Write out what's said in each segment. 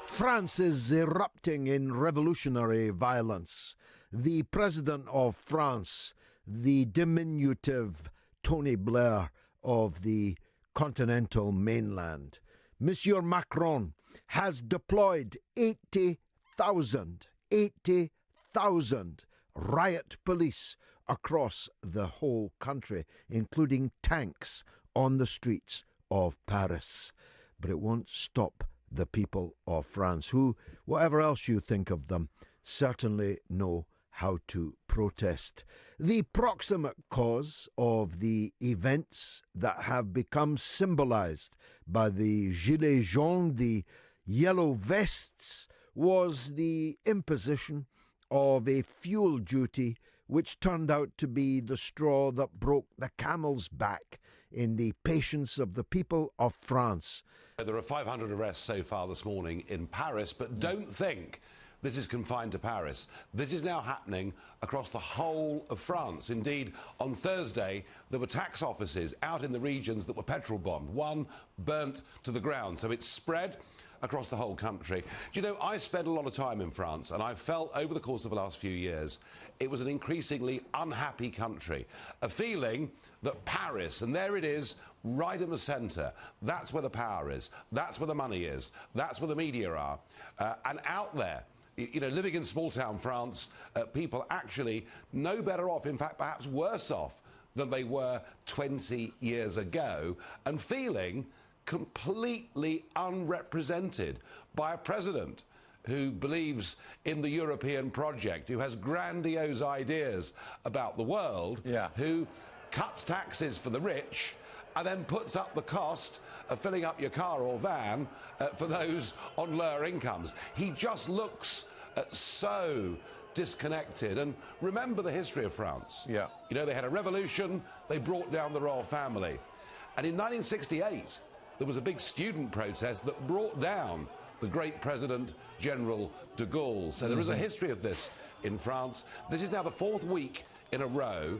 France is erupting in revolutionary violence. The President of France, the diminutive Tony Blair of the continental mainland, Monsieur Macron, has deployed 80,000 riot police across the whole country, including tanks on the streets of Paris. But it won't stop the people of France, who, whatever else you think of them, certainly know how to protest. The proximate cause of the events that have become symbolized by the Gilets jaunes, the yellow vests, was the imposition of a fuel duty which turned out to be the straw that broke the camel's back in the patience of the people of France. There are 500 arrests so far this morning in Paris, but don't think this is confined to Paris. This is now happening across the whole of France. Indeed, on Thursday, there were tax offices out in the regions that were petrol bombed. One burnt to the ground, so it's spread across the whole country. Do you know, I spent a lot of time in France, and I've felt over the course of the last few years it was an increasingly unhappy country. A feeling that Paris, and there it is, right in the centre, that's where the power is, that's where the money is, that's where the media are. And out there, you know, living in small-town France, people actually no better off, in fact, perhaps worse off than they were 20 years ago, and feeling completely unrepresented by a president who believes in the European project, who has grandiose ideas about the world, who cuts taxes for the rich and then puts up the cost of filling up your car or van for those on lower incomes. He just looks so disconnected. And remember the history of France. You know, they had a revolution, they brought down the royal family. And in 1968, there was a big student protest that brought down the great President General de Gaulle. So there is a history of this in France. This is now the fourth week in a row,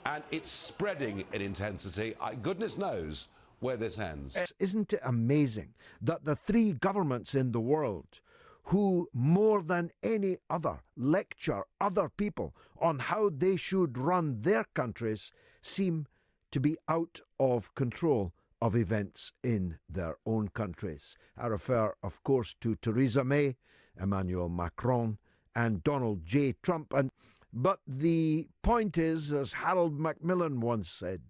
and it's spreading in intensity. Goodness knows where this ends. Isn't it amazing that the three governments in the world who more than any other lecture other people on how they should run their countries seem to be out of control of events in their own countries? I refer, of course, to Theresa May, Emmanuel Macron, and Donald J. Trump. But the point is, as Harold Macmillan once said,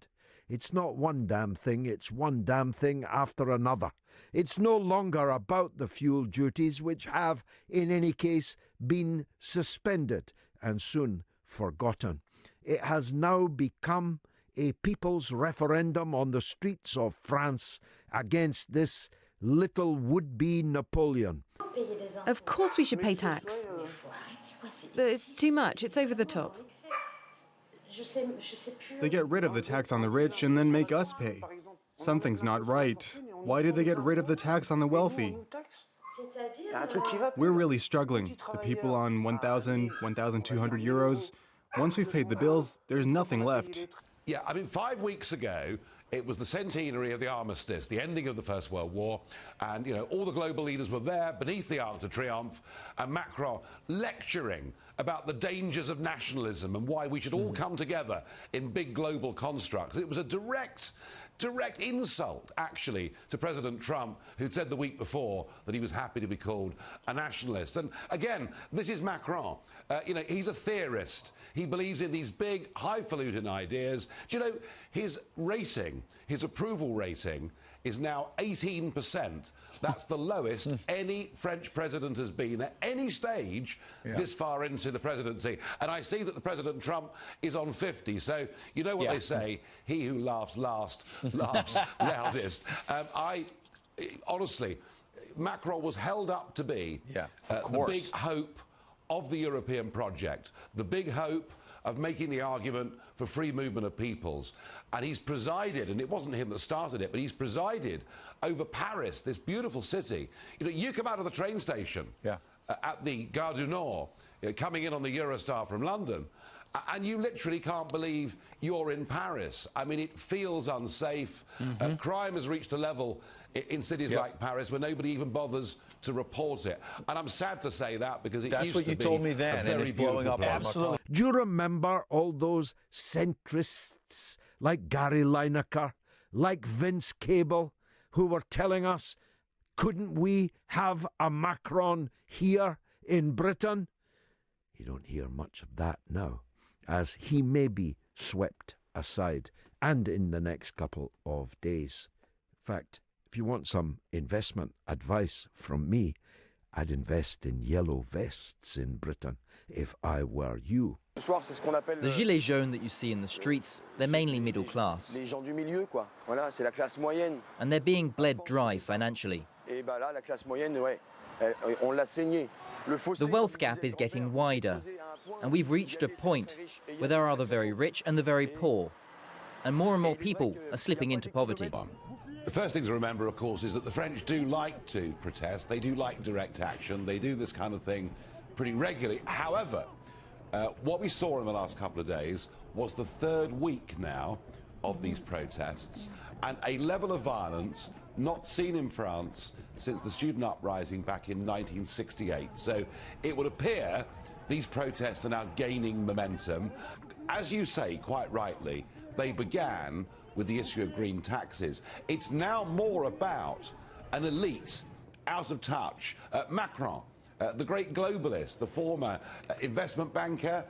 it's not one damn thing, it's one damn thing after another. It's no longer about the fuel duties, which have, in any case, been suspended and soon forgotten. It has now become a people's referendum on the streets of France against this little would-be Napoleon. Of course we should pay tax. But it's too much, it's over the top. They get rid of the tax on the rich and then make us pay. Something's not right. Why did they get rid of the tax on the wealthy? We're really struggling. The people on 1,000, 1,200 euros, once we've paid the bills, there's nothing left. Yeah, I mean, 5 weeks ago, it was the centenary of the armistice, the ending of the First World War, and, you know, all the global leaders were there beneath the Arc de Triomphe, and Macron lecturing about the dangers of nationalism and why we should all come together in big global constructs. It was a direct insult, actually, to President Trump, who'd said the week before that he was happy to be called a nationalist. And again, this is Macron. You know, he's a theorist. He believes in these big, highfalutin ideas. Do you know, his rating, his approval rating, is now 18%. That's the lowest any French president has been at any stage this far into the presidency. And I see that the President Trump is on 50. So you know what they say, he who laughs last laughs loudest. Honestly, Macron was held up to be the big hope of the European project, the big hope of making the argument for free movement of peoples. And he's presided, and it wasn't him that started it, but he's presided over Paris, this beautiful city. You know, you come out of the train station at the Gare du Nord, coming in on the Eurostar from London, And you literally can't believe you're in Paris. I mean, it feels unsafe. Crime has reached a level in cities like Paris where nobody even bothers to report it. And I'm sad to say that because it used to be That's what you told me then, and it's blowing up. Absolutely. Do you remember all those centrists like Gary Lineker, like Vince Cable, who were telling us, couldn't we have a Macron here in Britain? You don't hear much of that now, as he may be swept aside, and in the next couple of days. In fact, if you want some investment advice from me, I'd invest in yellow vests in Britain if I were you. The gilets jaunes that you see in the streets, they're mainly middle class. And they're being bled dry financially. The wealth gap is getting wider, and we've reached a point where there are the very rich and the very poor, and more people are slipping into poverty. The first thing to remember, of course, is that the French do like to protest. They do like direct action. They do this kind of thing pretty regularly. However, what we saw in the last couple of days was the third week now of these protests, and a level of violence not seen in France since the student uprising back in 1968. So it would appear these protests are now gaining momentum. As you say, quite rightly, they began with the issue of green taxes. It's now more about an elite out of touch. Macron, the great globalist, the former investment banker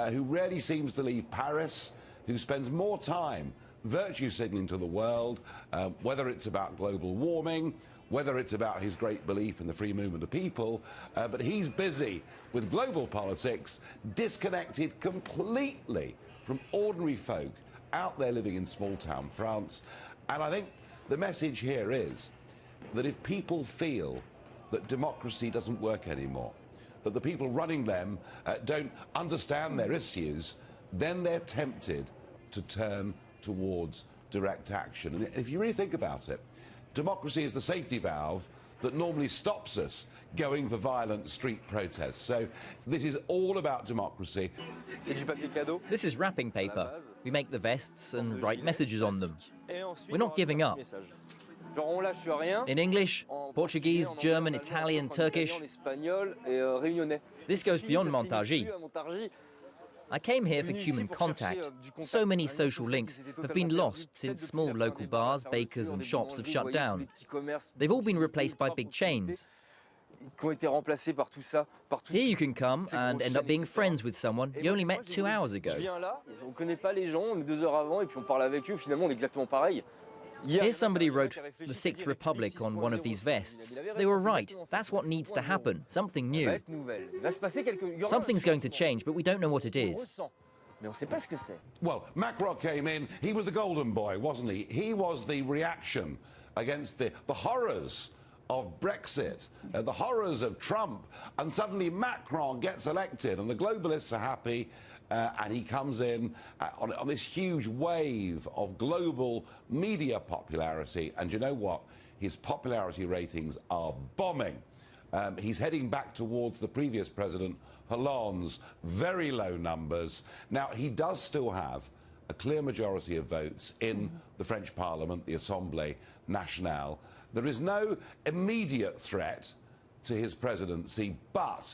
who rarely seems to leave Paris, who spends more time virtue signaling to the world, whether it's about global warming, whether it's about his great belief in the free movement of people, but he's busy with global politics, disconnected completely from ordinary folk out there living in small-town France. And I think the message here is that if people feel that democracy doesn't work anymore, that the people running them don't understand their issues, then they're tempted to turn towards direct action. And if you really think about it, democracy is the safety valve that normally stops us going for violent street protests. So this is all about democracy. This is wrapping paper. We make the vests and write messages on them. We're not giving up. In English, Portuguese, German, Italian, Turkish. This goes beyond Montargis. I came here for human contact. So many social links have been lost since small local bars, bakers and shops have shut down. They've all been replaced by big chains. Here you can come and end up being friends with someone you only met 2 hours ago. Here somebody wrote the Sixth Republic on one of these vests. They were right. That's what needs to happen. Something new. Something's going to change, but we don't know what it is. Well, Macron came in, he was the golden boy, wasn't he? He was the reaction against the horrors of Brexit, the horrors of Trump, and suddenly Macron gets elected and the globalists are happy, and he comes in on this huge wave of global media popularity, and you know what? His popularity ratings are bombing. He's heading back towards the previous president, Hollande's very low numbers. Now, he does still have a clear majority of votes in the French Parliament, the Assemblée Nationale. There is no immediate threat to his presidency, but,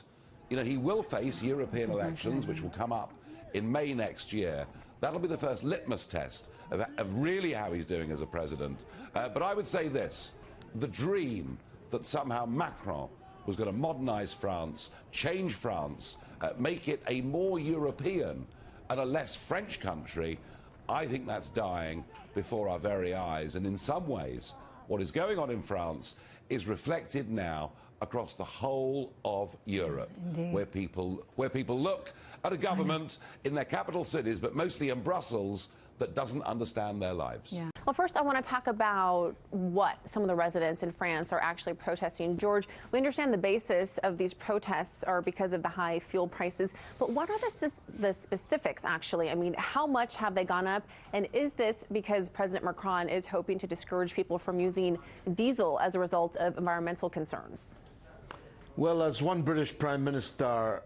you know, he will face European elections, which will come up in May next year. That'll be the first litmus test of really how he's doing as a president. But I would say this, the dream that somehow Macron was going to modernise France, change France, make it a more European and a less French country, I think that's dying before our very eyes. And in some ways, what is going on in France is reflected now across the whole of Europe, where people look at a government in their capital cities, but mostly in Brussels, that doesn't understand their lives. Yeah. Well, first I want to talk about what some of the residents in France are actually protesting. George, we understand the basis of these protests are because of the high fuel prices, but what are the specifics actually? I mean, how much have they gone up? And is this because President Macron is hoping to discourage people from using diesel as a result of environmental concerns? Well, as one British Prime Minister,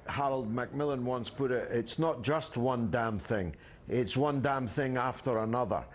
Harold Macmillan, once put it, it's not just one damn thing. It's one damn thing after another.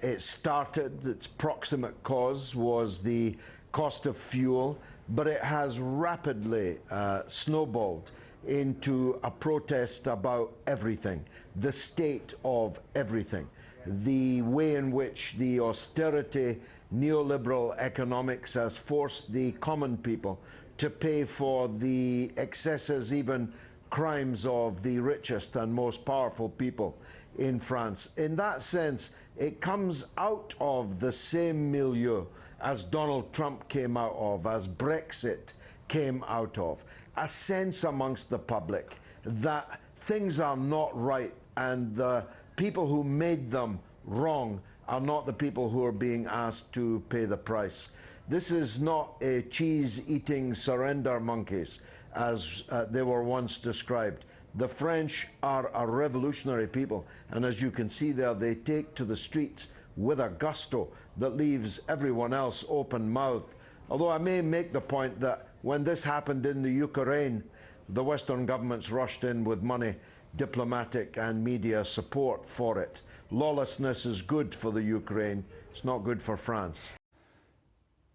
It started, its proximate cause was the cost of fuel, but it has rapidly snowballed into a protest about everything, the state of everything, the way in which the austerity neoliberal economics has forced the common people to pay for the excesses, even crimes of the richest and most powerful people in France. In that sense, it comes out of the same milieu as Donald Trump came out of, as Brexit came out of. A sense amongst the public that things are not right and the people who made them wrong are not the people who are being asked to pay the price. This is not a cheese-eating surrender monkeys, as they were once described. The French are a revolutionary people, and as you can see there, they take to the streets with a gusto that leaves everyone else open-mouthed. Although I may make the point that when this happened in the Ukraine, the Western governments rushed in with money, diplomatic and media support for it. Lawlessness is good for the Ukraine, it's not good for France.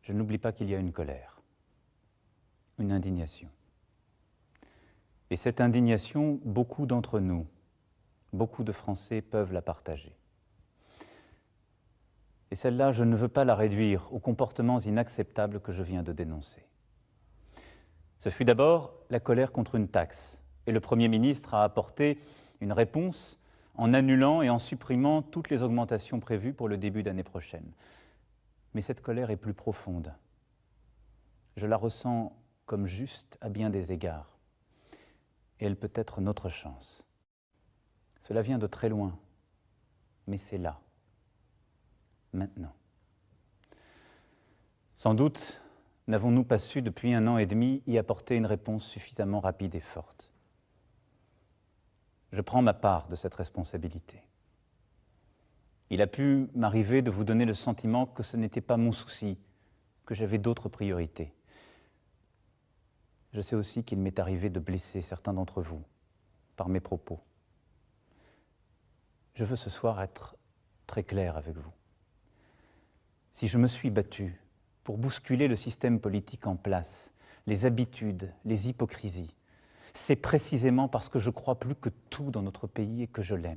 Je n'oublie pas qu'il y a une colère, une indignation. Et cette indignation, beaucoup d'entre nous, beaucoup de Français peuvent la partager. Et celle-là, je ne veux pas la réduire aux comportements inacceptables que je viens de dénoncer. Ce fut d'abord la colère contre une taxe, et le Premier ministre a apporté une réponse en annulant et en supprimant toutes les augmentations prévues pour le début d'année prochaine. Mais cette colère est plus profonde. Je la ressens comme juste à bien des égards. Et elle peut être notre chance. Cela vient de très loin, mais c'est là, maintenant. Sans doute n'avons-nous pas su depuis 1 an et demi y apporter une réponse suffisamment rapide et forte. Je prends ma part de cette responsabilité. Il a pu m'arriver de vous donner le sentiment que ce n'était pas mon souci, que j'avais d'autres priorités. Je sais aussi qu'il m'est arrivé de blesser certains d'entre vous par mes propos. Je veux ce soir être très clair avec vous. Si je me suis battu pour bousculer le système politique en place, les habitudes, les hypocrisies, c'est précisément parce que je crois plus que tout dans notre pays et que je l'aime.